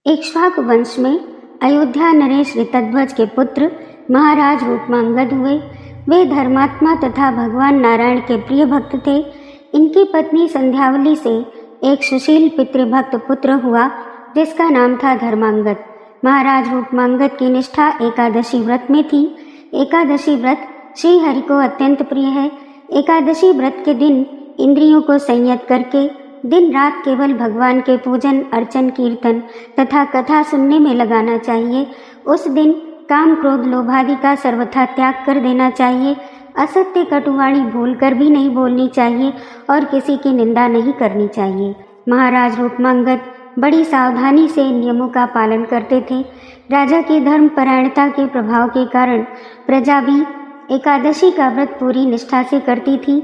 इक्ष्वाकु वंश में अयोध्या नरेश ऋतध्वज के पुत्र महाराज रूपमांगद हुए। वे धर्मात्मा तथा भगवान नारायण के प्रिय भक्त थे। इनकी पत्नी संध्यावली से एक सुशील पितृभक्त पुत्र हुआ जिसका नाम था धर्मांगद। महाराज रूपमांगद की निष्ठा एकादशी व्रत में थी। एकादशी व्रत श्री हरि को अत्यंत प्रिय है। एकादशी व्रत के दिन इंद्रियों को संयत करके दिन रात केवल भगवान के पूजन अर्चन कीर्तन तथा कथा सुनने में लगाना चाहिए। उस दिन काम क्रोध लोभादि का सर्वथा त्याग कर देना चाहिए। असत्य कटुवाणी भूल कर भी नहीं बोलनी चाहिए और किसी की निंदा नहीं करनी चाहिए। महाराज रूपमांगद बड़ी सावधानी से इन नियमों का पालन करते थे। राजा की धर्मपरायणता के प्रभाव के कारण प्रजा भी एकादशी का व्रत पूरी निष्ठा से करती थी।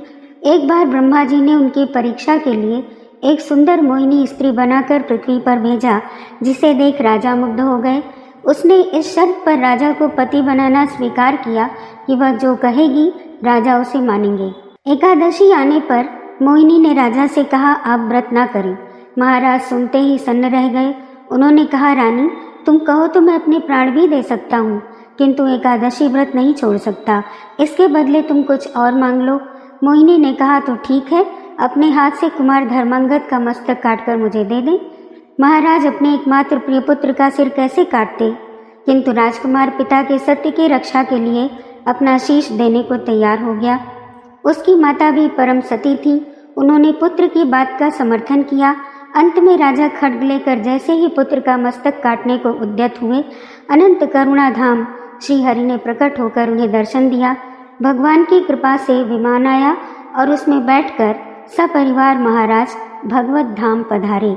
एक बार ब्रह्मा जी ने उनकी परीक्षा के लिए एक सुंदर मोहिनी स्त्री बनाकर पृथ्वी पर भेजा, जिसे देख राजा मुग्ध हो गए। उसने इस शर्त पर राजा को पति बनाना स्वीकार किया कि वह जो कहेगी राजा उसे मानेंगे। एकादशी आने पर मोहिनी ने राजा से कहा, आप व्रत ना करें। महाराज सुनते ही सन्न रह गए। उन्होंने कहा, रानी तुम कहो तो मैं अपने प्राण भी दे सकता हूँ, किंतु एकादशी व्रत नहीं छोड़ सकता। इसके बदले तुम कुछ और मांग लो। मोहिनी ने कहा, तो ठीक है, अपने हाथ से कुमार धर्मांगद का मस्तक काटकर मुझे दे दें। महाराज अपने एकमात्र प्रिय पुत्र का सिर कैसे काटते, किंतु राजकुमार पिता के सत्य की रक्षा के लिए अपना शीश देने को तैयार हो गया। उसकी माता भी परम सती थी। उन्होंने पुत्र की बात का समर्थन किया। अंत में राजा खड्ग लेकर जैसे ही पुत्र का मस्तक काटने को उद्यत हुए, अनंत करुणा धाम श्री हरि ने प्रकट होकर उन्हें दर्शन दिया। भगवान की कृपा से विमान आया और उसमें बैठकर सपरिवार महाराज भगवत धाम पधारे।